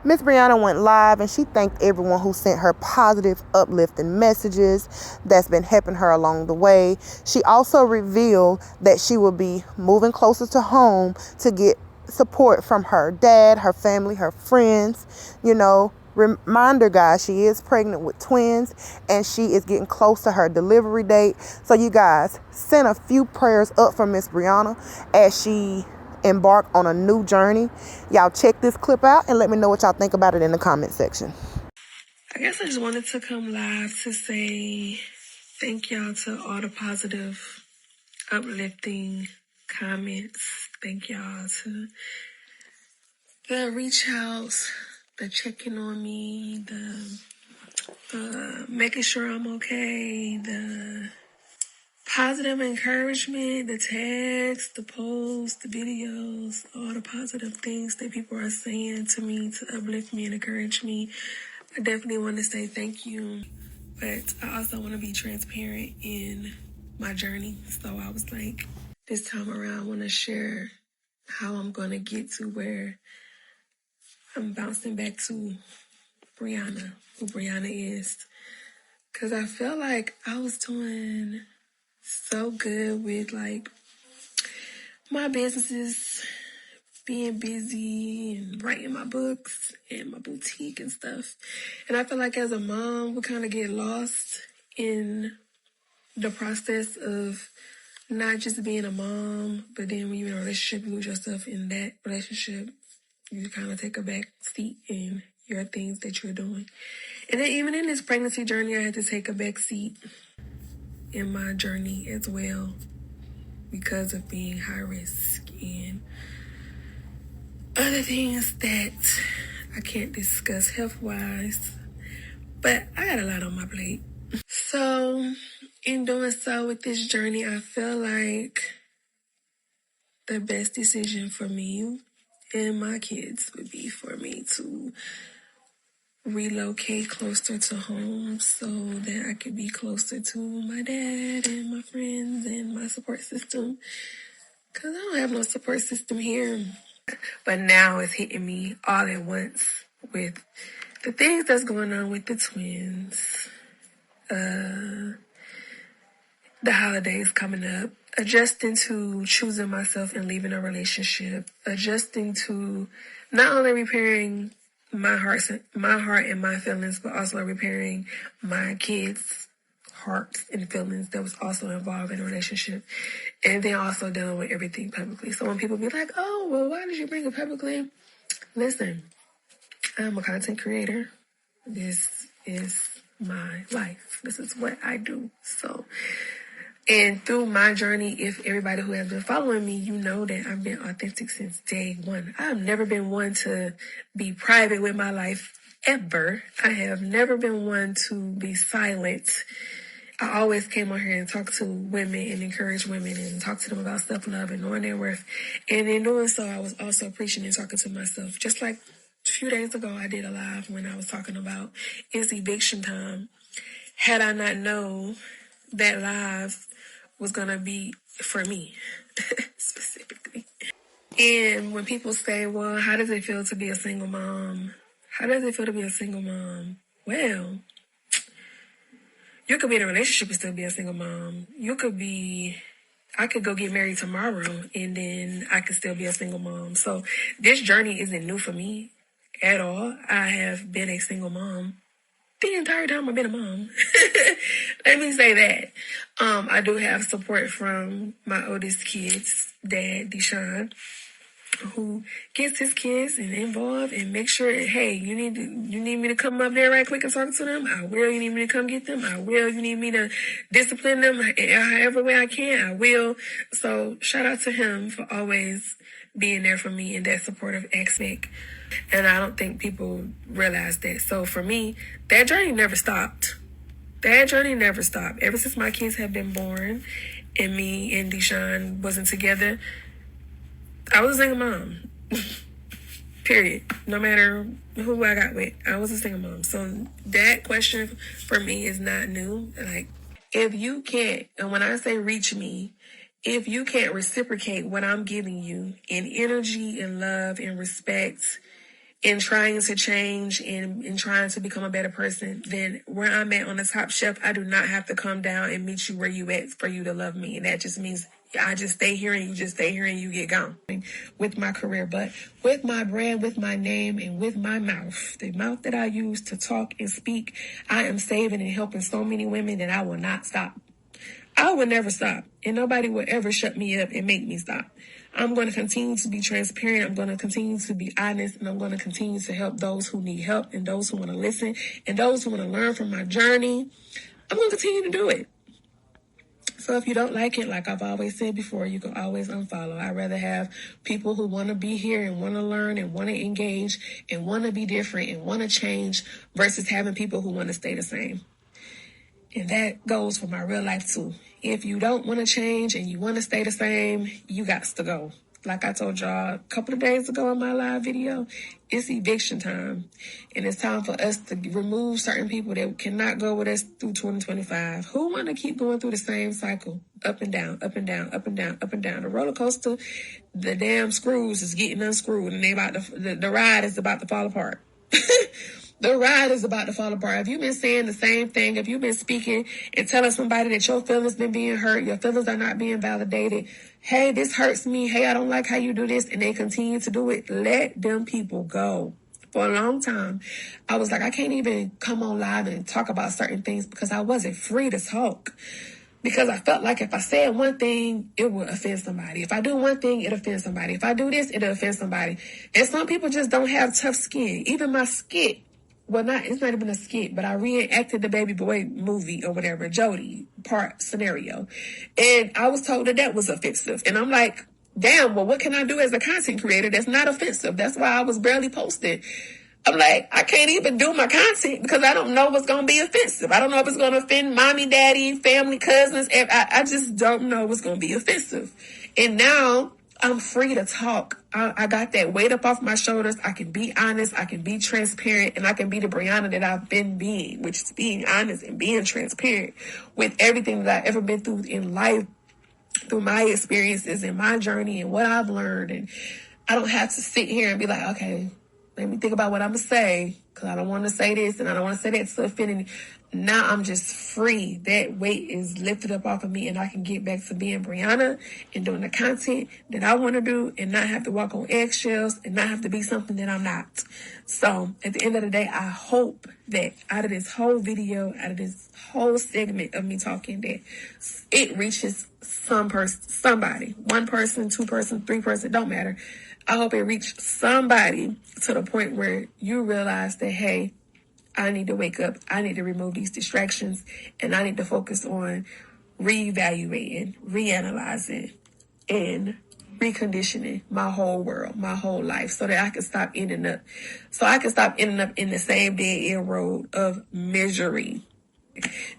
Miss Briana went live and she thanked everyone who sent her positive, uplifting messages that's been helping her along the way. She also revealed that she will be moving closer to home to get support from her dad, her family, her friends. Reminder, guys, she is pregnant with twins and she is getting close to her delivery date. So you guys, send a few prayers up for Miss Briana as she embark on a new journey. Y'all check this clip out and let me know what y'all think about it in the comment section. I guess I just wanted to come live to say thank y'all to all the positive, uplifting comments. Thank y'all to the reach outs, the checking on me, the making sure I'm okay, the positive encouragement, the tags, the posts, the videos, all the positive things that people are saying to me to uplift me and encourage me. I definitely want to say thank you, but I also want to be transparent in my journey. So I was like, this time around, I want to share how I'm going to get to where I'm bouncing back to Briana, who Briana is. Because I felt like I was doing so good with like my businesses, being busy and writing my books and my boutique and stuff. And I feel like as a mom, we kind of get lost in the process of not just being a mom, but then when you're in a relationship, you lose yourself in that relationship. You kind of take a back seat in your things that you're doing. And then even in this pregnancy journey, I had to take a back seat in my journey as well because of being high risk and other things that I can't discuss health-wise. But I got a lot on my plate. So in doing so with this journey, I feel like the best decision for me and my kids would be for me to relocate closer to home so that I could be closer to my dad and my friends and my support system. Because I don't have no support system here. But now it's hitting me all at once with the things that's going on with the twins. The holidays coming up, adjusting to choosing myself and leaving a relationship, adjusting to not only repairing my heart and my feelings, but also repairing my kids' hearts and feelings that was also involved in a relationship, and then also dealing with everything publicly. So when people be like, "Oh, well, why did you bring it publicly?" Listen, I'm a content creator. This is my life. This is what I do. So. And through my journey, if everybody who has been following me, you know that I've been authentic since day one. I've never been one to be private with my life ever. I have never been one to be silent. I always came on here and talked to women and encouraged women and talked to them about self-love and knowing their worth. And in doing so, I was also preaching and talking to myself. Just like a few days ago, I did a live when I was talking about it's eviction time. Had I not known that live was going to be for me, specifically. And when people say, well, how does it feel to be a single mom? How does it feel to be a single mom? Well, you could be in a relationship and still be a single mom. I could go get married tomorrow and then I could still be a single mom. So this journey isn't new for me at all. I have been a single mom the entire time I've been a mom. Let me say that. I do have support from my oldest kid's dad, Deshaun, who gets his kids and involved and make sure, hey, you need me to come up there right quick and talk to them? I will. You need me to come get them? I will. You need me to discipline them however way I can? I will. So shout out to him for always being there for me in that supportive aspect. And I don't think people realize that. So for me, that journey never stopped. Ever since my kids have been born and me and Deshaun wasn't together, I was a single mom. Period. No matter who I got with, I was a single mom. So that question for me is not new. Like, if you can't, and when I say reach me, if you can't reciprocate what I'm giving you in energy and love and respect in trying to change and in trying to become a better person, then where I'm at on the top shelf, I do not have to come down and meet you where you at for you to love me. And that just means I just stay here and you just stay here and you get gone with my career. But with my brand, with my name, and with my mouth, the mouth that I use to talk and speak, I am saving and helping so many women that I will not stop. I will never stop, and nobody will ever shut me up and make me stop. I'm going to continue to be transparent. I'm going to continue to be honest, and I'm going to continue to help those who need help and those who want to listen and those who want to learn from my journey. I'm going to continue to do it. So if you don't like it, like I've always said before, you can always unfollow. I'd rather have people who want to be here and want to learn and want to engage and want to be different and want to change versus having people who want to stay the same. And that goes for my real life too. If you don't want to change and you want to stay the same, you got to go. Like I told y'all a couple of days ago in my live video, it's eviction time. And it's time for us to remove certain people that cannot go with us through 2025. Who want to keep going through the same cycle? Up and down, up and down, up and down, up and down. The roller coaster, the damn screws is getting unscrewed and the ride is about to fall apart. The ride is about to fall apart. If you've been saying the same thing, if you've been speaking and telling somebody that your feelings been being hurt, your feelings are not being validated, hey, this hurts me, hey, I don't like how you do this, and they continue to do it, let them people go. For a long time, I was like, I can't even come on live and talk about certain things because I wasn't free to talk. Because I felt like if I said one thing, it would offend somebody. If I do one thing, it offends somebody. If I do this, it'll offend somebody. And some people just don't have tough skin. Even my skit. Well, it's not even a skit, but I reenacted the Baby Boy movie or whatever, Jody part scenario. And I was told that was offensive. And I'm like, damn, well, what can I do as a content creator that's not offensive? That's why I was barely posting. I'm like, I can't even do my content because I don't know what's going to be offensive. I don't know if it's going to offend mommy, daddy, family, cousins. I just don't know what's going to be offensive. And now I'm free to talk. I got that weight up off my shoulders. I can be honest. I can be transparent. And I can be the Briana that I've been being, which is being honest and being transparent with everything that I've ever been through in life, through my experiences and my journey and what I've learned. And I don't have to sit here and be like, okay, let me think about what I'm going to say because I don't want to say this and I don't want to say that to offend any. Now I'm just free. That weight is lifted up off of me and I can get back to being Briana and doing the content that I want to do and not have to walk on eggshells and not have to be something that I'm not. So at the end of the day, I hope that out of this whole video, out of this whole segment of me talking, that it reaches somebody, one person, two person, three person, don't matter. I hope it reached somebody to the point where you realize that, hey, I need to wake up. I need to remove these distractions and I need to focus on reevaluating, reanalyzing, and reconditioning my whole world, my whole life so that I can stop ending up in the same dead end road of misery.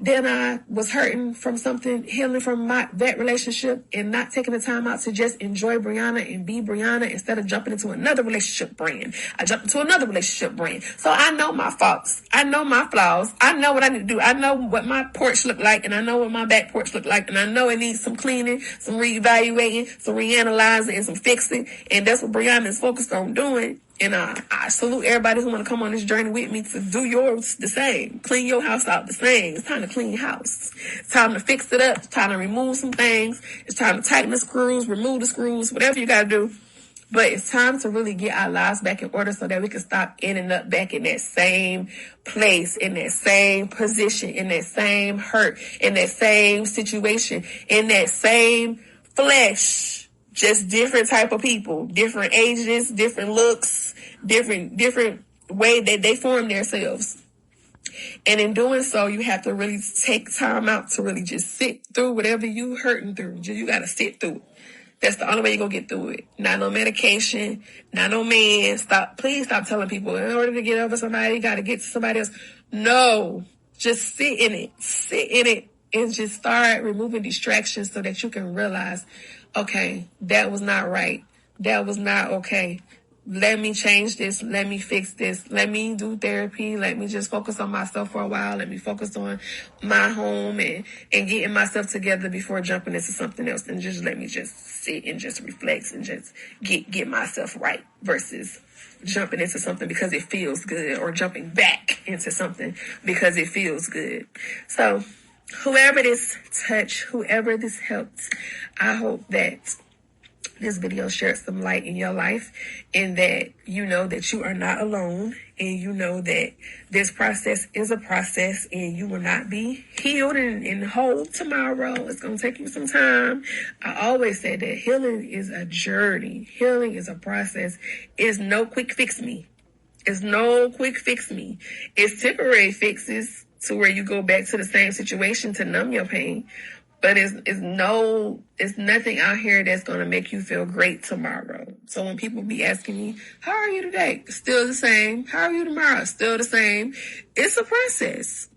Then I was hurting from something, healing from that relationship and not taking the time out to just enjoy Briana and be Briana instead of jumping into another relationship brand. I jumped into another relationship brand. So I know my faults. I know my flaws. I know what I need to do. I know what my porch look like and I know what my back porch look like. And I know it needs some cleaning, some reevaluating, some reanalyzing and some fixing. And that's what Briana is focused on doing. And I salute everybody who want to come on this journey with me to do yours the same. Clean your house out the same. It's time to clean house. It's time to fix it up. It's time to remove some things. It's time to tighten the screws, remove the screws, whatever you got to do. But it's time to really get our lives back in order so that we can stop ending up back in that same place, in that same position, in that same hurt, in that same situation, in that same flesh. Just different type of people, different ages, different looks, different way that they form themselves. And in doing so, you have to really take time out to really just sit through whatever you hurting through. You got to sit through it. That's the only way you're going to get through it. Not no medication, not no man. Please stop telling people in order to get over somebody, you got to get to somebody else. No, just sit in it and just start removing distractions so that you can realize, okay, that was not right. That was not okay. let me change this, let me fix this, let me do therapy, let me just focus on myself for a while, let me focus on my home and getting myself together before jumping into something else, and just let me just sit and just reflect and just get myself right versus jumping into something because it feels good, or jumping back into something because it feels good. So whoever this touched, whoever this helped, I hope that this video shared some light in your life, and that you know that you are not alone, and you know that this process is a process, and you will not be healed and whole tomorrow. It's going to take you some time. I always say that healing is a journey. Healing is a process. It's no quick fix me. It's no quick fix me. It's temporary fixes to where you go back to the same situation to numb your pain. But it's nothing out here that's going to make you feel great tomorrow. So when people be asking me, how are you today? Still the same. How are you tomorrow? Still the same. It's a process.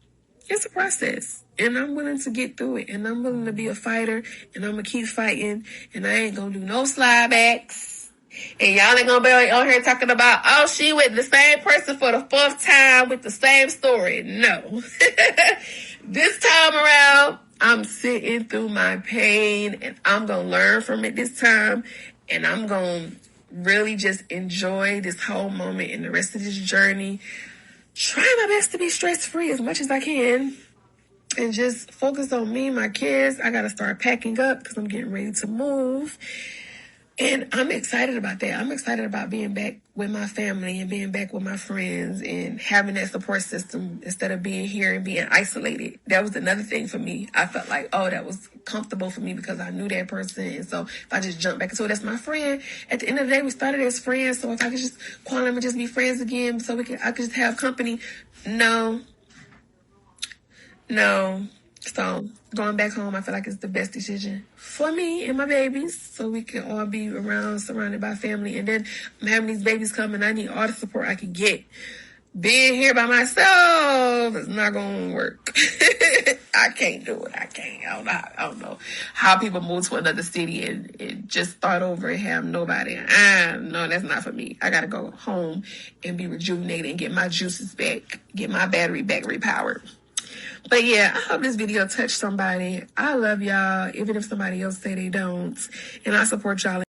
It's a process. And I'm willing to get through it. And I'm willing to be a fighter. And I'm going to keep fighting. And I ain't going to do no slide backs. And y'all ain't going to be on here talking about, oh, she with the same person for the fourth time with the same story. No. This time around, I'm sitting through my pain, and I'm going to learn from it this time, and I'm going to really just enjoy this whole moment and the rest of this journey. Try my best to be stress-free as much as I can, and just focus on me, my kids. I got to start packing up because I'm getting ready to move. And I'm excited about that. I'm excited about being back with my family and being back with my friends and having that support system instead of being here and being isolated. That was another thing for me. I felt like, oh, that was comfortable for me because I knew that person. And so if I just jump back into it, that's my friend. At the end of the day, we started as friends. So if I could just call them and just be friends again so I could just have company. No. So going back home, I feel like it's the best decision for me and my babies, so we can all be around, surrounded by family. And then I'm having these babies come, and I need all the support I can get. Being here by myself is not going to work. I can't do it. I can't. I don't know how people move to another city and just start over and have nobody. No, that's not for me. I got to go home and be rejuvenated and get my juices back, get my battery back repowered. But yeah, I hope this video touched somebody. I love y'all, even if somebody else say they don't. And I support y'all.